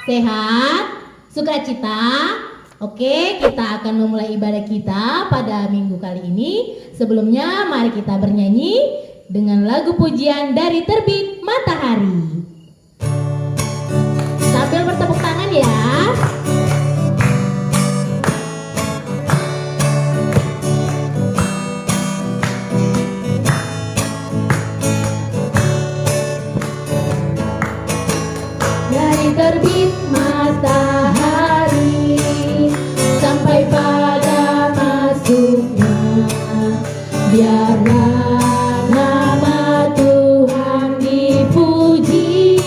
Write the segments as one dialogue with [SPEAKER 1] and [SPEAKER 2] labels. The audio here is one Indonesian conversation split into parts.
[SPEAKER 1] sehat, sukacita. Oke, kita akan memulai ibadah kita pada minggu kali ini. Sebelumnya mari kita bernyanyi dengan lagu pujian dari Terbit Matahari. Sambil bertepuk tangan ya. Dari terbit matahari sampai pada masuknya, biarlah nama Tuhan dipuji.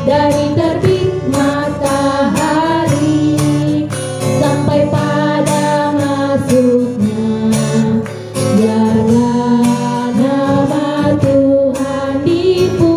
[SPEAKER 1] Dari terbit matahari sampai pada masuknya, biarlah nama Tuhan dipuji.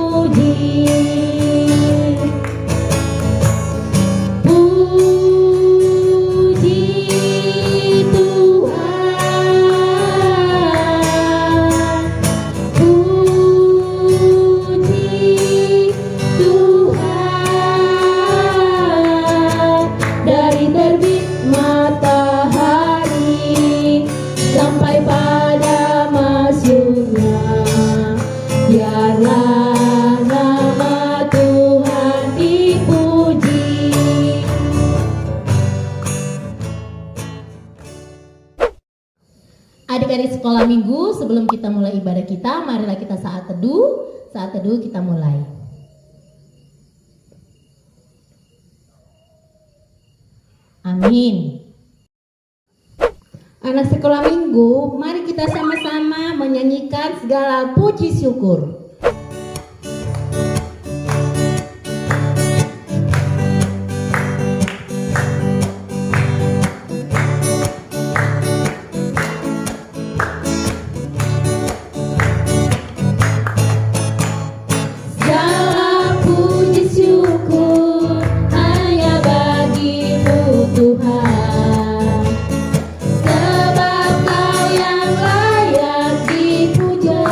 [SPEAKER 1] Dari terbit matahari sampai pada masuknya, biarlah nama Tuhan dipuji. Adik-adik sekolah minggu, sebelum kita mulai ibadah kita, marilah kita saat teduh. Saat teduh kita mulai. Amin. Anak sekolah minggu, mari kita sama-sama menyanyikan segala puji syukur. Segala puji syukur hanya bagimu Tuhan, sebab Kau yang layak dipuja.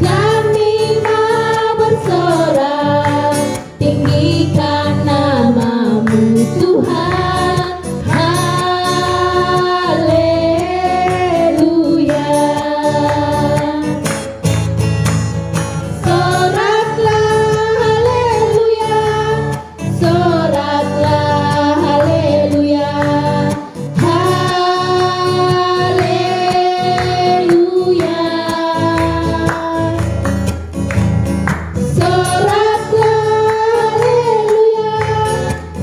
[SPEAKER 1] Kami mau bersorak, tinggikan nama-Mu Tuhan. Haleluya. Soraklah haleluya, haleluya, haleluya.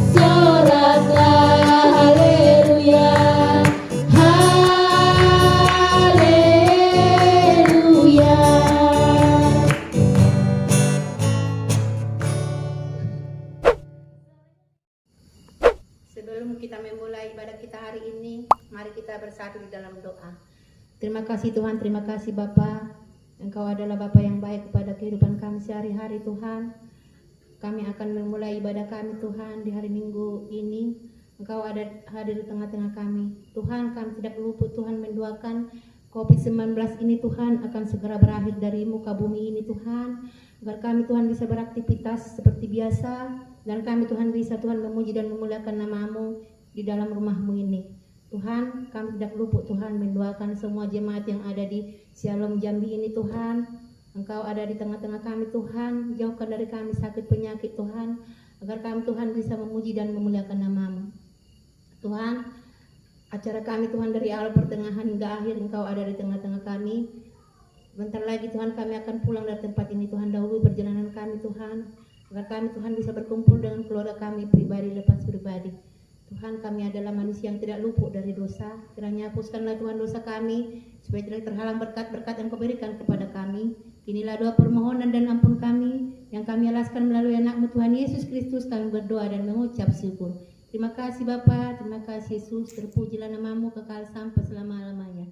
[SPEAKER 1] Soraklah haleluya, haleluya.
[SPEAKER 2] Sebelum kita memulai ibadah kita hari ini, mari kita bersatu di dalam doa. Terima kasih Tuhan, terima kasih Bapa. Engkau adalah Bapa yang baik kepada kehidupan kami sehari-hari Tuhan. Kami akan memulai ibadah kami Tuhan di hari Minggu ini. Engkau ada hadir di tengah-tengah kami. Tuhan, kami tidak luput Tuhan mendoakan COVID-19 ini Tuhan akan segera berakhir dari muka bumi ini Tuhan. Agar kami Tuhan bisa beraktivitas seperti biasa, dan kami Tuhan bisa Tuhan memuji dan memuliakan nama-Mu di dalam rumah-Mu ini. Tuhan, kami tidak luput Tuhan mendoakan semua jemaat yang ada di Shalom Jambi ini Tuhan. Engkau ada di tengah-tengah kami Tuhan, jauhkan dari kami sakit penyakit Tuhan, agar kami Tuhan bisa memuji dan memuliakan nama-Mu. Tuhan, acara kami Tuhan dari awal pertengahan hingga akhir Engkau ada di tengah-tengah kami. Bentar lagi Tuhan kami akan pulang dari tempat ini Tuhan. Dahulu perjalanan kami Tuhan, agar kami Tuhan bisa berkumpul dengan keluarga kami pribadi lepas pribadi. Tuhan, kami adalah manusia yang tidak luput dari dosa. Kiranya hapuskanlah Tuhan dosa kami, supaya tidak terhalang berkat-berkat yang Kau berikan kepada kami. Inilah doa permohonan dan ampun kami yang kami alaskan melalui anak-Mu Tuhan Yesus Kristus. Kami berdoa dan mengucap syukur. Terima kasih Bapa, terima kasih Yesus. Terpujilah nama-Mu kekal sampai selama-lamanya.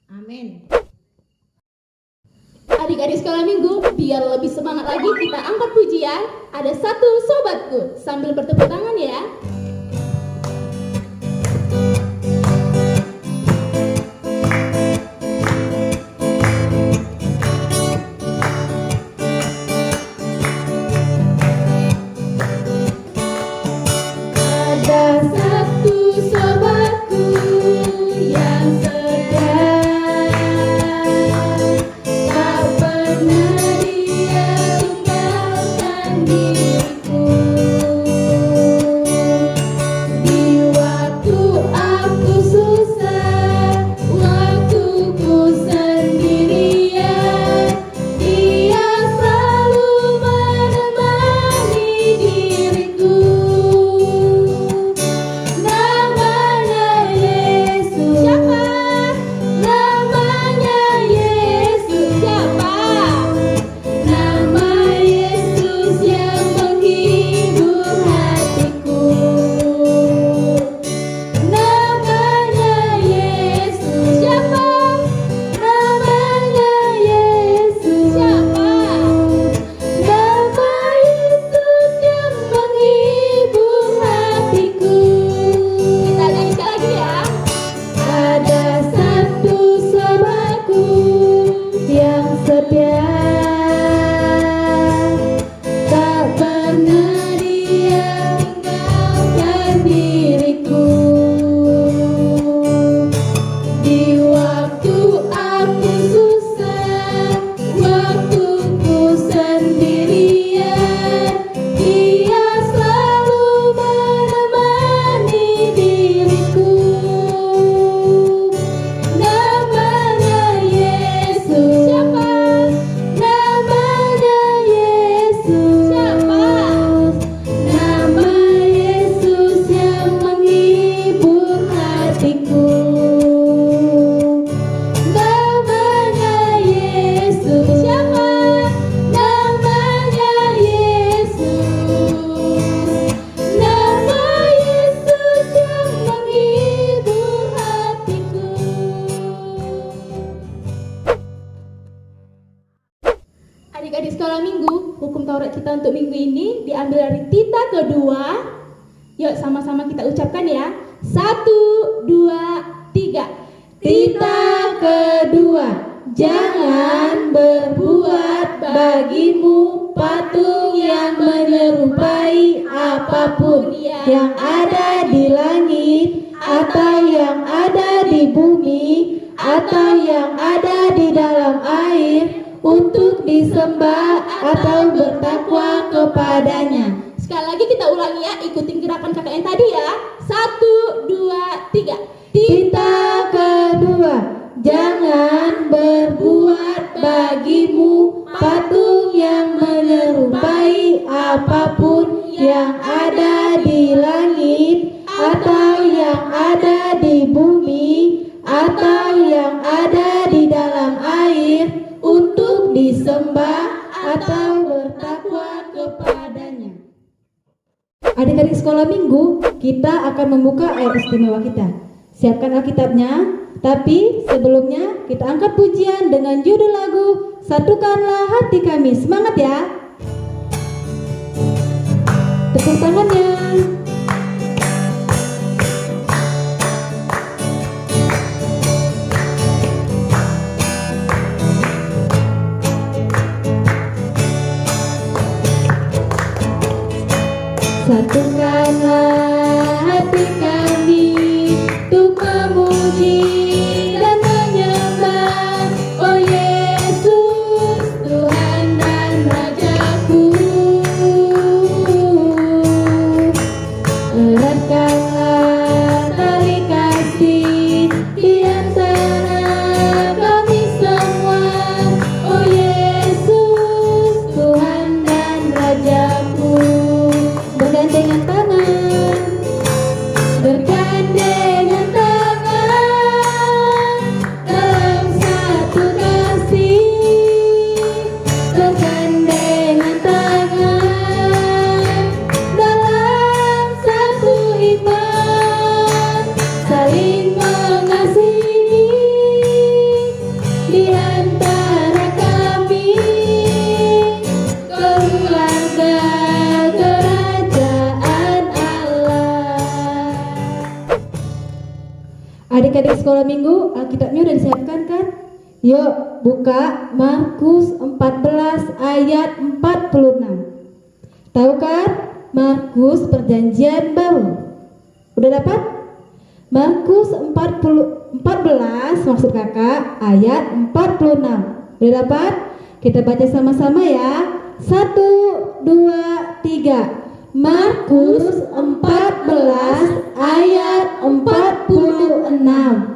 [SPEAKER 2] Amin.
[SPEAKER 1] Adik-adik sekolah minggu, biar lebih semangat lagi kita angkat pujian. Ada satu sobatku, sambil bertepuk tangan ya.
[SPEAKER 3] kita untuk minggu ini diambil dari Tita kedua. Yuk sama-sama kita ucapkan ya. 1, 2, 3.
[SPEAKER 2] Tita kedua, jangan berbuat bagimu patung yang menyerupai apapun yang ada di langit atau yang ada di bumi atau yang ada di dalam air untuk disembah atau bertakwa kepadanya.
[SPEAKER 3] Sekali lagi kita ulangi ya, ikutin gerakan kakak yang tadi ya. 1, 2, 3.
[SPEAKER 2] Tita kedua, jangan berbuat bagimu patung yang menyerupai apapun yang ada di langit atau yang ada di bumi atau yang ada di dalam air untuk disembah atau bertakwa kepadanya. Adik-adik sekolah minggu, kita akan membuka ayat istimewa kita. Siapkan Alkitabnya, tapi sebelumnya kita angkat pujian dengan judul lagu Satukanlah Hati Kami. Semangat ya. Tepuk tangannya. Satukanlah hati kami untuk memuji dan menyembah, oh Yesus, Tuhan dan Rajaku. Eratkanlah tali kasih di antara kami semua, oh Yesus, Tuhan dan Rajaku. Bergandengan tangan, bergandengan tangan dalam satu kasih, bergandengan tangan dalam satu iman, saling mengasihi di antara kami, keluarga kerajaan Allah. Adik-adik sekolah minggu, Alkitabnya udah disiapkan kan? Yuk buka Markus 14 ayat 46. Tahu kan? Markus perjanjian baru. Udah dapat? Markus 14 maksud kakak ayat 46. Udah dapat? Kita baca sama-sama ya. 1, 2, 3. Markus 14 ayat 46.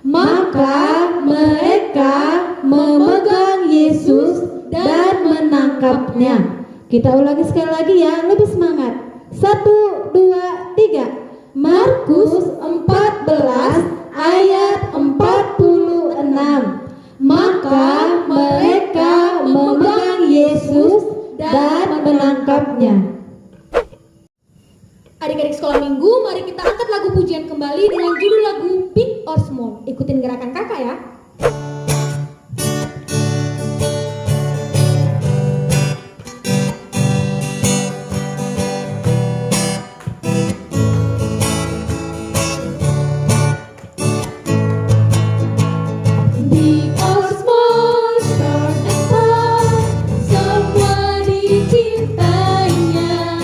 [SPEAKER 2] Maka mereka memegang Yesus dan menangkapnya. Kita ulangi sekali lagi ya, lebih semangat. 1, 2, 3. Markus 14 ayat 46. Maka mereka memegang Yesus dan menangkapnya.
[SPEAKER 3] Adik-adik sekolah minggu, mari kita angkat lagu pujian kembali dengan judul lagu Big or Small. Ikutin gerakan kakak ya. Big or small, short and tall, semua dicintainya.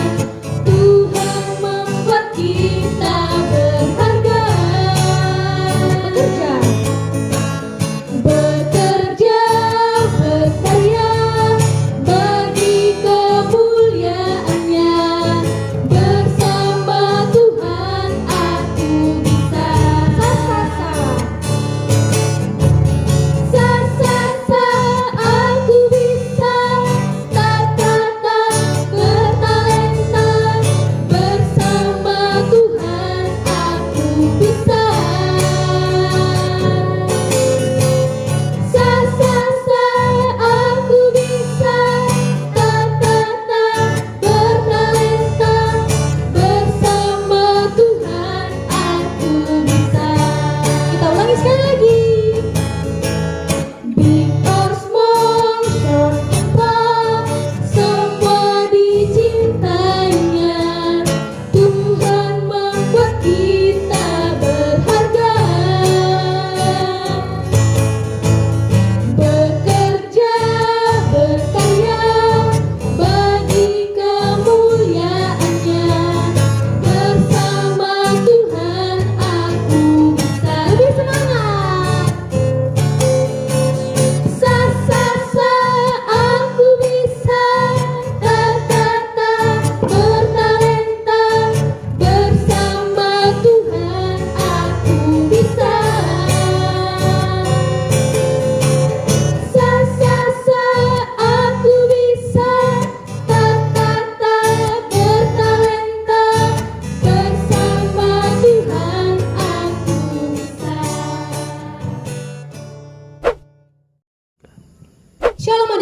[SPEAKER 3] Tuhan membuat kita berharga. Bekerja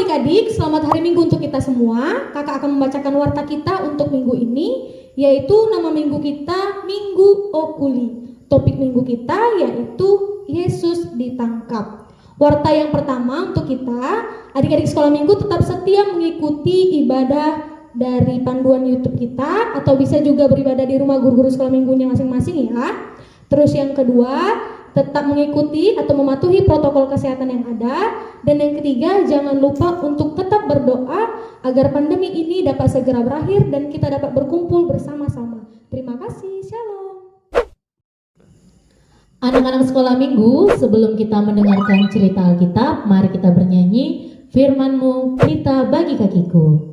[SPEAKER 3] adik-adik, selamat hari Minggu untuk kita semua. Kakak akan membacakan warta kita untuk minggu ini, yaitu nama minggu kita Minggu Okuli. Topik minggu kita yaitu Yesus ditangkap. Warta yang pertama untuk kita, adik-adik sekolah minggu tetap setia mengikuti ibadah dari panduan YouTube kita, atau bisa juga beribadah di rumah guru-guru sekolah minggunya masing-masing ya. Terus yang kedua, tetap mengikuti atau mematuhi protokol kesehatan yang ada. Dan yang ketiga, jangan lupa untuk tetap berdoa agar pandemi ini dapat segera berakhir dan kita dapat berkumpul bersama-sama. Terima kasih, shalom.
[SPEAKER 1] Anak-anak sekolah minggu, sebelum kita mendengarkan cerita Alkitab, mari kita bernyanyi Firman-Mu Pelita Bagi Kakiku.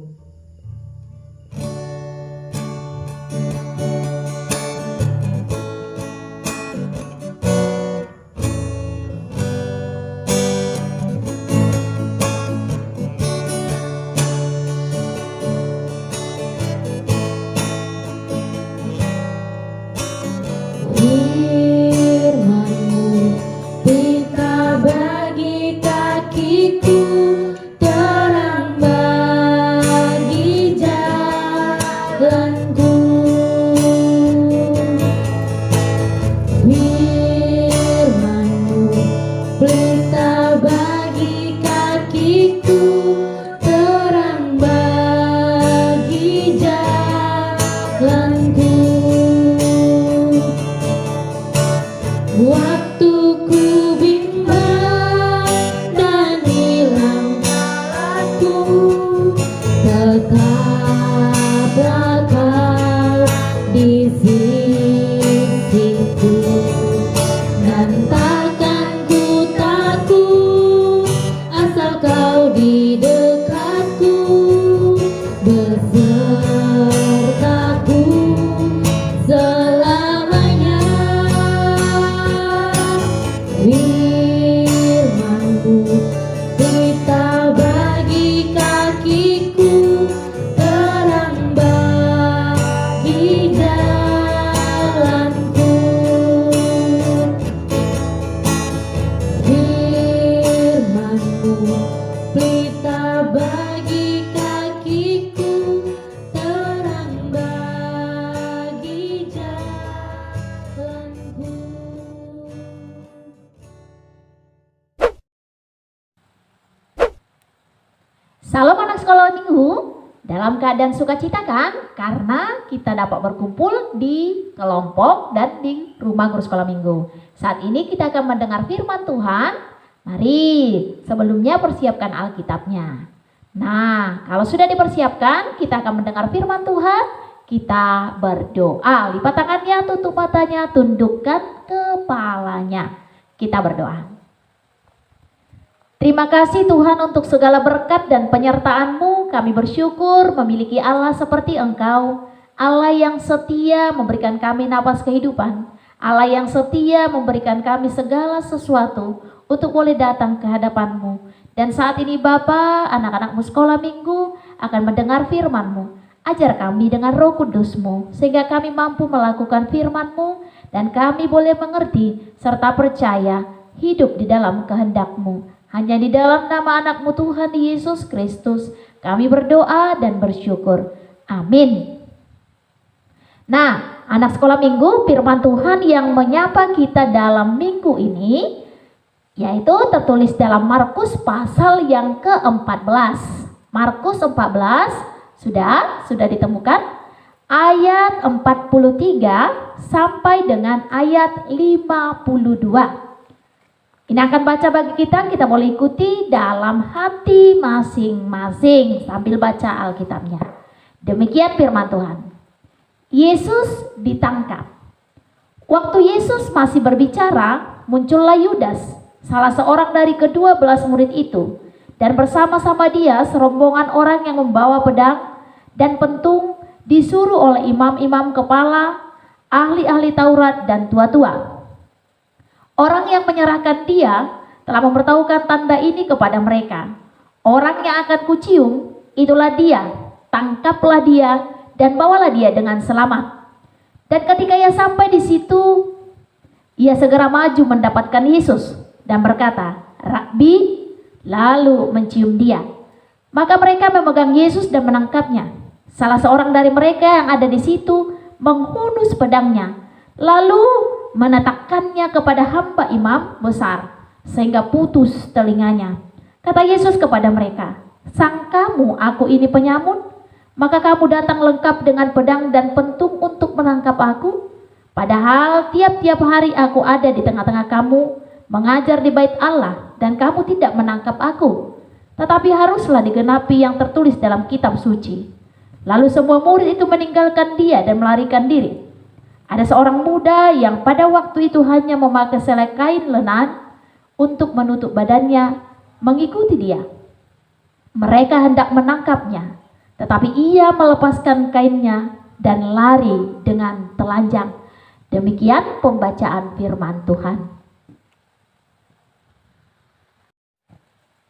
[SPEAKER 4] Salam anak sekolah minggu, dalam keadaan sukacita kan? Karena kita dapat berkumpul di kelompok dan di rumah guru sekolah minggu. Saat ini kita akan mendengar firman Tuhan. Mari sebelumnya persiapkan Alkitabnya. Nah, kalau sudah dipersiapkan, kita akan mendengar firman Tuhan. Kita berdoa, lipat tangannya, tutup matanya, tundukkan kepalanya. Kita berdoa. Terima kasih Tuhan untuk segala berkat dan penyertaan-Mu. Kami bersyukur memiliki Allah seperti Engkau, Allah yang setia memberikan kami napas kehidupan, Allah yang setia memberikan kami segala sesuatu untuk boleh datang ke hadapan-Mu. Dan saat ini Bapa, anak-anak-Mu sekolah minggu akan mendengar firman-Mu. Ajar kami dengan Roh Kudus-Mu sehingga kami mampu melakukan firman-Mu dan kami boleh mengerti serta percaya hidup di dalam kehendak-Mu. Hanya di dalam nama anak-Mu Tuhan Yesus Kristus kami berdoa dan bersyukur. Amin. Nah, anak sekolah minggu, firman Tuhan yang menyapa kita dalam minggu ini yaitu tertulis dalam Markus pasal yang ke-14. Markus 14 sudah ditemukan ayat 43 sampai dengan ayat 52. Ini akan baca bagi kita boleh ikuti dalam hati masing-masing sambil baca Alkitabnya. Demikian firman Tuhan. Yesus ditangkap. Waktu Yesus masih berbicara, muncullah Yudas, salah seorang dari ke-12 murid itu, dan bersama-sama dia serombongan orang yang membawa pedang dan pentung, disuruh oleh imam-imam kepala, ahli-ahli Taurat dan tua-tua. Orang yang menyerahkan dia telah memberitahukan tanda ini kepada mereka. Orang yang akan kucium, itulah dia. Tangkaplah dia dan bawalah dia dengan selamat. Dan ketika ia sampai di situ, ia segera maju mendapatkan Yesus dan berkata, Rabbi, lalu mencium dia. Maka mereka memegang Yesus dan menangkapnya. Salah seorang dari mereka yang ada di situ menghunus pedangnya, lalu menetapkannya kepada hamba imam besar, sehingga putus telinganya. Kata Yesus kepada mereka, "Sangkamu aku ini penyamun? Maka kamu datang lengkap dengan pedang dan pentung untuk menangkap aku? Padahal tiap-tiap hari aku ada di tengah-tengah kamu, mengajar di bait Allah, dan kamu tidak menangkap aku. Tetapi haruslah digenapi yang tertulis dalam kitab suci." Lalu semua murid itu meninggalkan dia dan melarikan diri. Ada seorang muda yang pada waktu itu hanya memakai selai kain lenan untuk menutup badannya, mengikuti dia. Mereka hendak menangkapnya, tetapi ia melepaskan kainnya dan lari dengan telanjang. Demikian pembacaan firman Tuhan.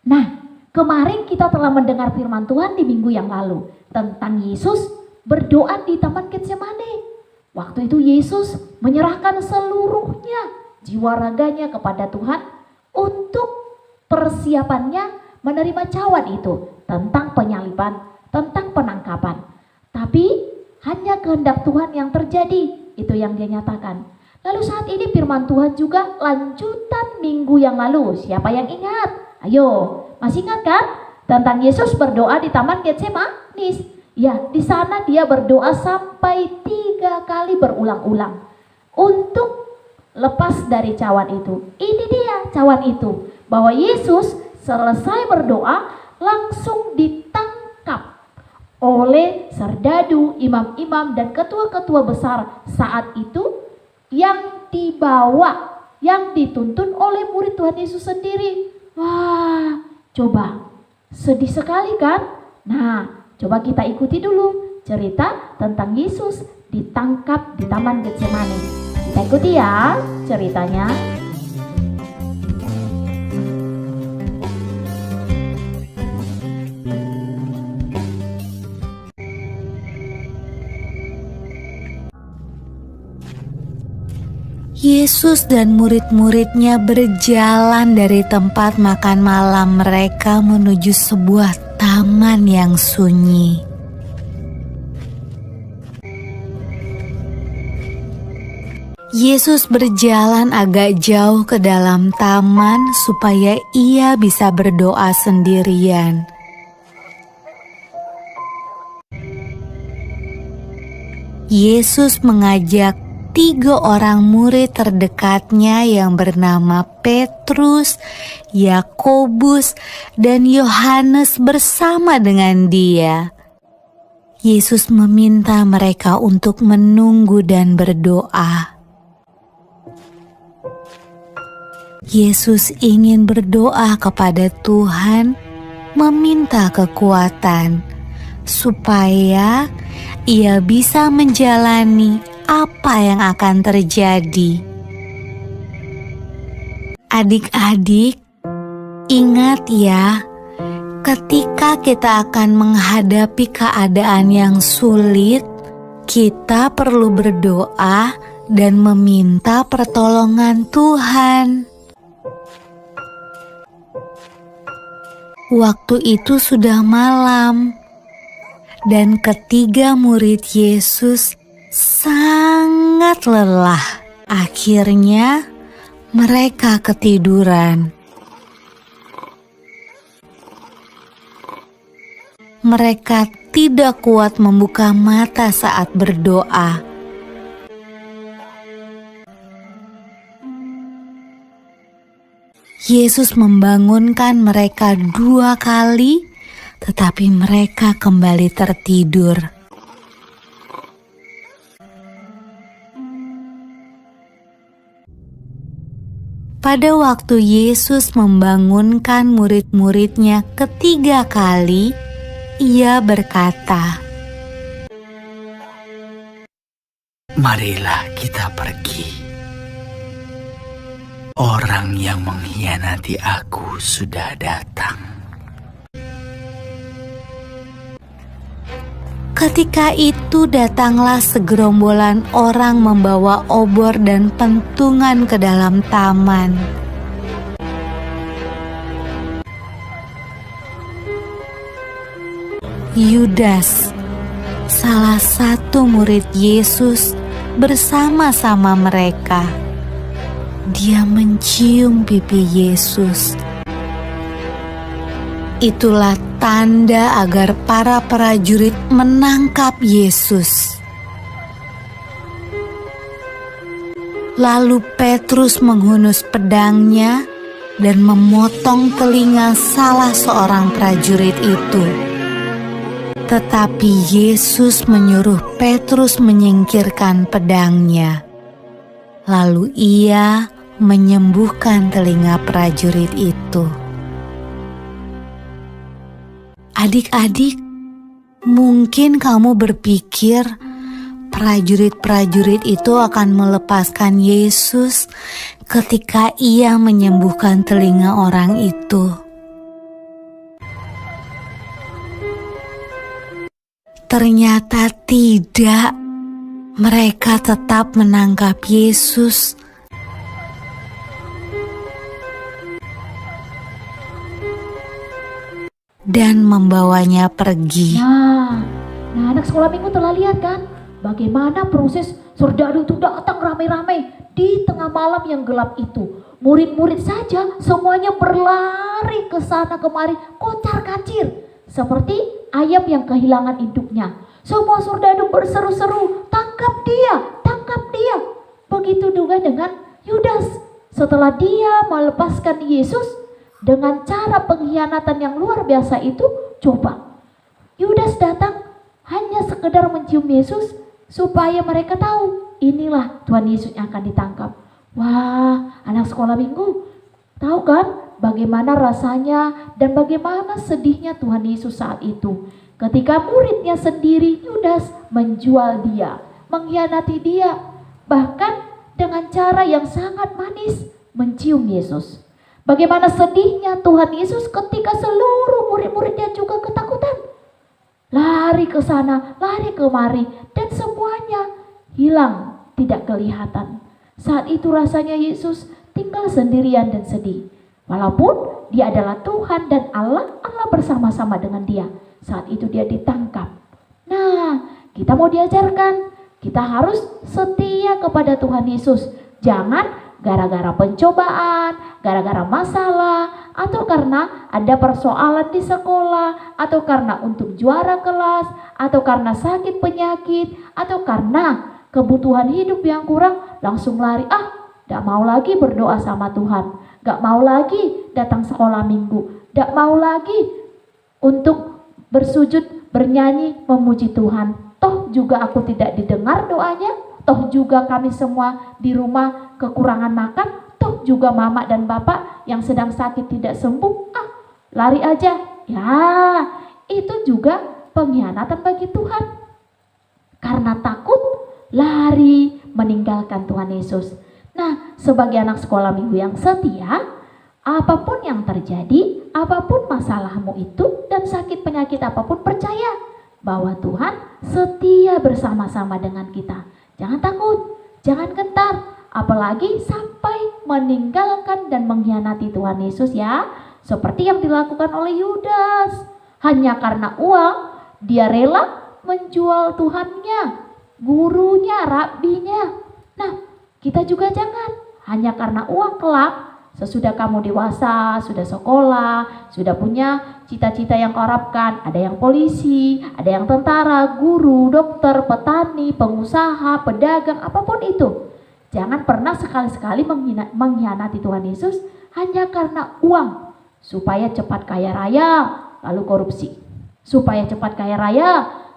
[SPEAKER 4] Nah, kemarin kita telah mendengar firman Tuhan di minggu yang lalu tentang Yesus berdoa di Taman Getsemani. Waktu itu Yesus menyerahkan seluruhnya jiwa raganya kepada Tuhan untuk persiapannya menerima cawan itu, tentang penyaliban, tentang penangkapan. Tapi hanya kehendak Tuhan yang terjadi, itu yang dia nyatakan. Lalu saat ini firman Tuhan juga lanjutan minggu yang lalu. Siapa yang ingat? Ayo, masih ingat kan? Tentang Yesus berdoa di Taman Getsemani. Ya, di sana dia berdoa sampai 3 kali berulang-ulang untuk lepas dari cawan itu. Ini dia cawan itu, bahwa Yesus selesai berdoa langsung ditangkap oleh serdadu, imam-imam dan ketua-ketua besar saat itu, yang dibawa, yang dituntun oleh murid Tuhan Yesus sendiri. Wah, coba sedih sekali kan? Nah, coba kita ikuti dulu cerita tentang Yesus ditangkap di Taman Getsemani. Kita ikuti ya ceritanya.
[SPEAKER 5] Yesus dan murid-muridnya berjalan dari tempat makan malam mereka menuju sebuah taman yang sunyi. Yesus berjalan agak jauh ke dalam taman supaya ia bisa berdoa sendirian. Yesus mengajak 3 orang murid terdekatnya yang bernama Petrus, Yakobus, dan Yohanes bersama dengan dia. Yesus meminta mereka untuk menunggu dan berdoa. Yesus ingin berdoa kepada Tuhan, meminta kekuatan, supaya ia bisa menjalani apa yang akan terjadi. Adik-adik, ingat ya, ketika kita akan menghadapi keadaan yang sulit, kita perlu berdoa dan meminta pertolongan Tuhan. Waktu itu sudah malam, dan ketiga murid Yesus sangat lelah. Akhirnya mereka ketiduran. Mereka tidak kuat membuka mata saat berdoa. Yesus membangunkan mereka 2 kali, tetapi mereka kembali tertidur. Pada waktu Yesus membangunkan murid-muridnya ketiga kali, ia berkata,
[SPEAKER 6] "Marilah kita pergi. Orang yang mengkhianati aku sudah datang."
[SPEAKER 5] Ketika itu datanglah segerombolan orang membawa obor dan pentungan ke dalam taman. Yudas, salah satu murid Yesus, bersama-sama mereka. Dia mencium pipi Yesus. Itulah tanda agar para prajurit menangkap Yesus. Lalu Petrus menghunus pedangnya dan memotong telinga salah seorang prajurit itu. Tetapi Yesus menyuruh Petrus menyingkirkan pedangnya. Lalu ia menyembuhkan telinga prajurit itu. Adik-adik, mungkin kamu berpikir prajurit-prajurit itu akan melepaskan Yesus ketika ia menyembuhkan telinga orang itu. Ternyata tidak. Mereka tetap menangkap Yesus. Dan membawanya pergi.
[SPEAKER 4] Nah, anak sekolah minggu telah lihat kan? Bagaimana proses serdadu itu datang ramai-ramai di tengah malam yang gelap itu. Murid-murid saja semuanya berlari ke sana kemari, kocar-kacir. Seperti ayam yang kehilangan induknya. Semua serdadu berseru-seru, tangkap dia, tangkap dia. Begitu juga dengan Yudas. Setelah dia melepaskan Yesus dengan cara pengkhianatan yang luar biasa itu, coba. Yudas datang hanya sekedar mencium Yesus supaya mereka tahu inilah Tuhan Yesus yang akan ditangkap. Wah, anak sekolah minggu, tahu kan bagaimana rasanya dan bagaimana sedihnya Tuhan Yesus saat itu. Ketika muridnya sendiri, Yudas, menjual dia, mengkhianati dia, bahkan dengan cara yang sangat manis mencium Yesus. Bagaimana sedihnya Tuhan Yesus ketika seluruh murid-muridnya juga ketakutan. Lari ke sana, lari kemari, dan semuanya hilang, tidak kelihatan. Saat itu rasanya Yesus tinggal sendirian dan sedih. Walaupun dia adalah Tuhan dan Allah bersama-sama dengan dia. Saat itu dia ditangkap. Nah, kita mau diajarkan, kita harus setia kepada Tuhan Yesus. Jangan gara-gara pencobaan, gara-gara masalah, atau karena ada persoalan di sekolah, atau karena untuk juara kelas, atau karena sakit penyakit, atau karena kebutuhan hidup yang kurang, langsung lari. Gak mau lagi berdoa sama Tuhan, gak mau lagi datang sekolah minggu, gak mau lagi untuk bersujud, bernyanyi, memuji Tuhan. Toh juga aku tidak didengar doanya, toh juga kami semua di rumah kekurangan makan, toh juga mama dan bapak yang sedang sakit tidak sembuh, lari aja. Ya, itu juga pengkhianatan bagi Tuhan. Karena takut, lari meninggalkan Tuhan Yesus. Nah, sebagai anak sekolah minggu yang setia, apapun yang terjadi, apapun masalahmu itu, dan sakit penyakit apapun, percaya bahwa Tuhan setia bersama-sama dengan kita. Jangan takut, jangan gentar, apalagi sampai meninggalkan dan mengkhianati Tuhan Yesus ya. Seperti yang dilakukan oleh Yudas. Hanya karena uang, dia rela menjual Tuhannya, gurunya, rabinya. Nah, kita juga jangan hanya karena uang kelak. Sesudah kamu dewasa, sudah sekolah, sudah punya cita-cita yang kau harapkan, ada yang polisi, ada yang tentara, guru, dokter, petani, pengusaha, pedagang, apapun itu. Jangan pernah sekali-sekali mengkhianati Tuhan Yesus hanya karena uang, supaya cepat kaya raya, lalu korupsi. Supaya cepat kaya raya,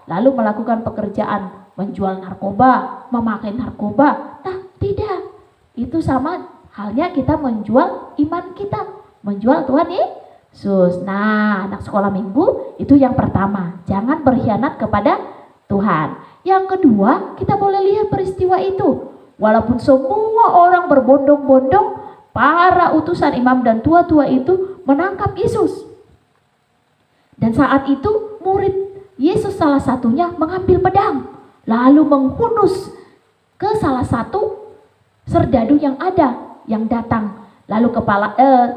[SPEAKER 4] lalu melakukan pekerjaan, menjual narkoba, memakai narkoba. Nah, tidak. Itu sama halnya kita menjual iman kita, menjual Tuhan Yesus. Nah, anak sekolah minggu itu yang pertama, jangan berkhianat kepada Tuhan. Yang kedua, kita boleh lihat peristiwa itu. Walaupun semua orang berbondong-bondong, para utusan imam dan tua-tua itu menangkap Yesus. Dan saat itu murid Yesus salah satunya mengambil pedang, lalu menghunus ke salah satu serdadu yang ada, yang datang, lalu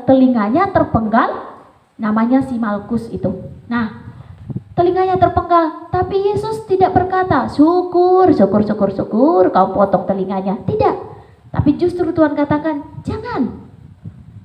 [SPEAKER 4] telinganya terpenggal, namanya si Malkus itu. Nah, telinganya terpenggal. Tapi Yesus tidak berkata, syukur, kau potong telinganya. Tidak. Tapi justru Tuhan katakan, jangan.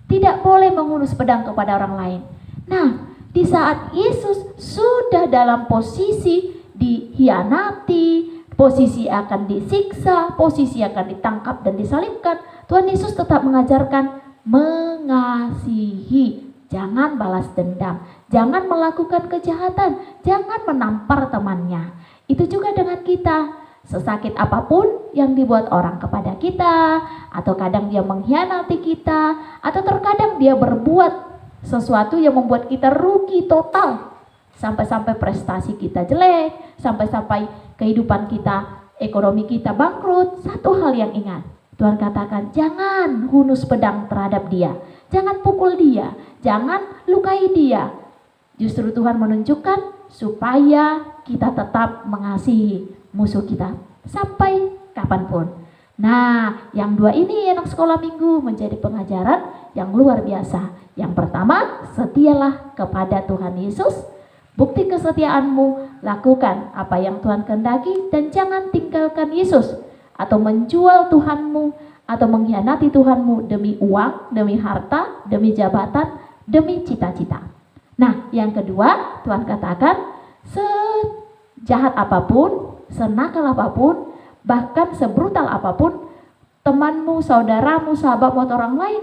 [SPEAKER 4] Tidak boleh menghunus pedang kepada orang lain. Nah, di saat Yesus sudah dalam posisi dihianati, posisi akan disiksa, posisi akan ditangkap dan disalibkan, Tuhan Yesus tetap mengajarkan mengasihi. Jangan balas dendam, jangan melakukan kejahatan, jangan menampar temannya. Itu juga dengan kita. Sesakit apapun yang dibuat orang kepada kita, atau kadang dia mengkhianati kita, atau terkadang dia berbuat sesuatu yang membuat kita rugi total, sampai-sampai prestasi kita jelek, sampai-sampai kehidupan kita, ekonomi kita bangkrut. Satu hal yang ingat, Tuhan katakan jangan hunus pedang terhadap dia, jangan pukul dia, jangan lukai dia. Justru Tuhan menunjukkan supaya kita tetap mengasihi musuh kita sampai kapanpun. Nah, yang dua ini anak sekolah minggu menjadi pengajaran yang luar biasa. Yang pertama, setialah kepada Tuhan Yesus. Bukti kesetiaanmu, lakukan apa yang Tuhan kehendaki dan jangan tinggalkan Yesus atau menjual Tuhanmu atau mengkhianati Tuhanmu demi uang, demi harta, demi jabatan, demi cita-cita. Nah, yang kedua, Tuhan katakan sejahat apapun, senakal apapun, bahkan sebrutal apapun, temanmu, saudaramu, sahabatmu atau orang lain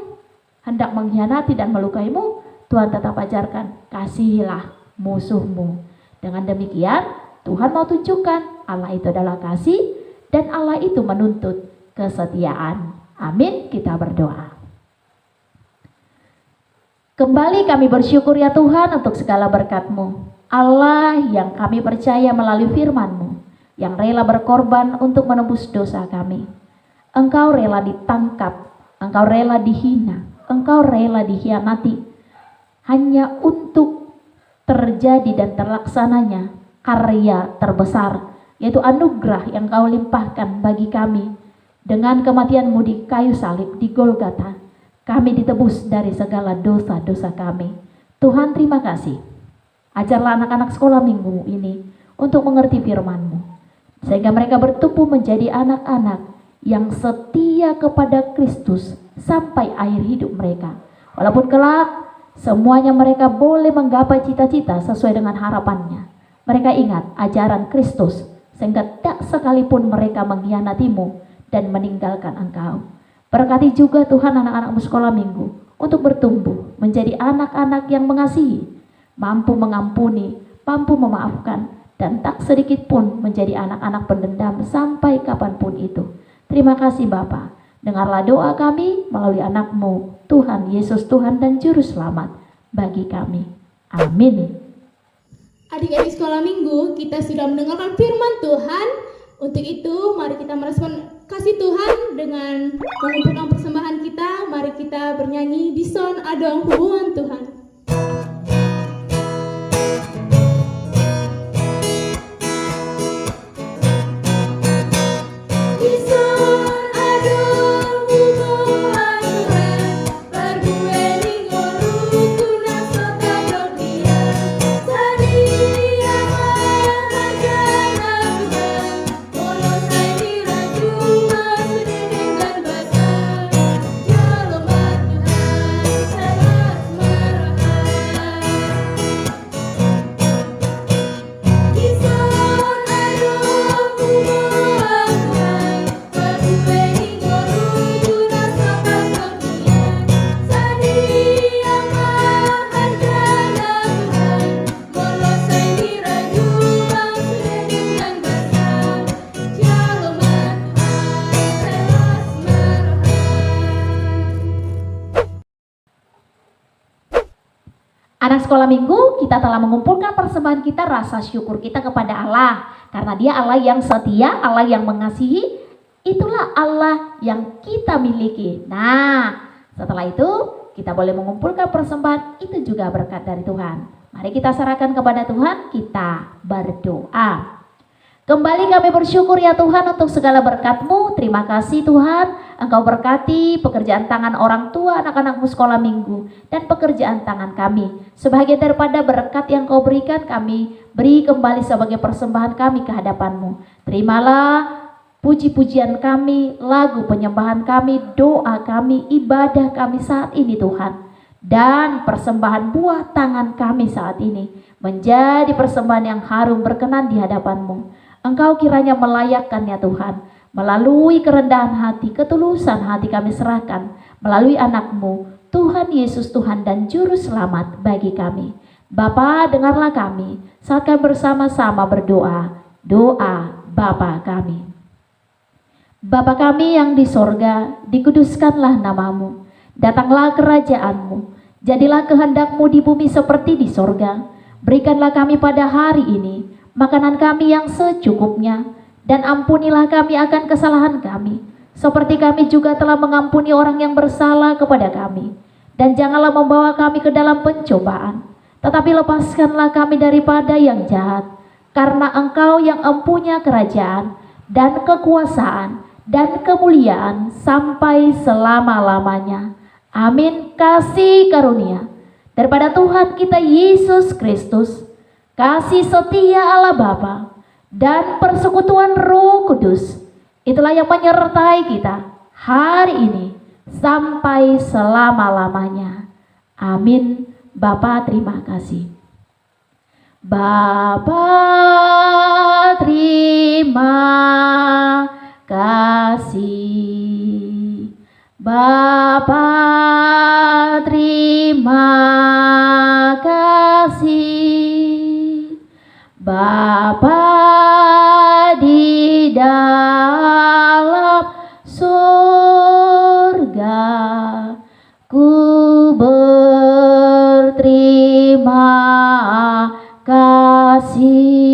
[SPEAKER 4] hendak mengkhianati dan melukaimu, Tuhan tetap ajarkan, kasihilah musuhmu. Dengan demikian, Tuhan mau tunjukkan Allah itu adalah kasih dan Allah itu menuntut kesetiaan. Amin, kita berdoa. Kembali kami bersyukur ya Tuhan untuk segala berkat-Mu. Allah yang kami percaya melalui firman-Mu, yang rela berkorban untuk menebus dosa kami. Engkau rela ditangkap, Engkau rela dihina, Engkau rela dikhianati, hanya untuk terjadi dan terlaksananya karya terbesar, yaitu anugerah yang Kau limpahkan bagi kami. Dengan kematian-Mu di kayu salib di Golgota, kami ditebus dari segala dosa-dosa kami. Tuhan, terima kasih. Ajarlah anak-anak sekolah minggu ini untuk mengerti firman-Mu, sehingga mereka bertumbuh menjadi anak-anak yang setia kepada Kristus sampai akhir hidup mereka. Walaupun kelak semuanya mereka boleh menggapai cita-cita sesuai dengan harapannya, mereka ingat ajaran Kristus, sehingga tak sekalipun mereka mengkhianati-Mu dan meninggalkan Engkau. Berkati juga Tuhan anak-anak sekolah minggu untuk bertumbuh menjadi anak-anak yang mengasihi, mampu mengampuni, mampu memaafkan, dan tak sedikit pun menjadi anak-anak pendendam sampai kapanpun itu. Terima kasih Bapa. Dengarlah doa kami melalui anak-Mu, Tuhan Yesus, Tuhan dan Juru Selamat bagi kami. Amin.
[SPEAKER 3] Adik-adik sekolah minggu, kita sudah mendengarkan firman Tuhan. Untuk itu, mari kita merespon kasih Tuhan dengan mengumpulkan persembahan kita. Mari kita bernyanyi di son adong hubungan Tuhan.
[SPEAKER 4] Anak sekolah minggu, kita telah mengumpulkan persembahan kita, rasa syukur kita kepada Allah. Karena Dia Allah yang setia, Allah yang mengasihi, itulah Allah yang kita miliki. Nah, setelah itu kita boleh mengumpulkan persembahan, itu juga berkat dari Tuhan. Mari kita serahkan kepada Tuhan, kita berdoa. Kembali kami bersyukur ya Tuhan untuk segala berkat-Mu. Terima kasih Tuhan, Engkau berkati pekerjaan tangan orang tua anak-anak-Mu sekolah minggu dan pekerjaan tangan kami. Sebahagian daripada berkat yang Kau berikan kami beri kembali sebagai persembahan kami ke hadapan-Mu. Terimalah puji-pujian kami, lagu penyembahan kami, doa kami, ibadah kami saat ini Tuhan. Dan persembahan buah tangan kami saat ini menjadi persembahan yang harum berkenan di hadapan-Mu. Engkau kiranya melayakkan ya Tuhan, melalui kerendahan hati, ketulusan hati kami serahkan, melalui anak-Mu, Tuhan Yesus Tuhan dan Juru Selamat bagi kami. Bapa, dengarlah kami saat kami bersama-sama berdoa, doa Bapa kami. Bapa kami yang di sorga, dikuduskanlah nama-Mu, datanglah kerajaan-Mu, jadilah kehendak-Mu di bumi seperti di sorga. Berikanlah kami pada hari ini makanan kami yang secukupnya, dan ampunilah kami akan kesalahan kami, seperti kami juga telah mengampuni orang yang bersalah kepada kami. Dan janganlah membawa kami ke dalam pencobaan, tetapi lepaskanlah kami daripada yang jahat, karena Engkau yang empunya kerajaan, dan kekuasaan, dan kemuliaan sampai selama-lamanya. Amin. Kasih karunia daripada Tuhan kita Yesus Kristus, kasih setia Allah Bapa, dan persekutuan Roh Kudus, itulah yang menyertai kita hari ini sampai selama-lamanya. Amin. Bapa terima kasih. Bapa terima kasih. Bapa terima kasih. Bapa di dalam surga, ku berterima kasih.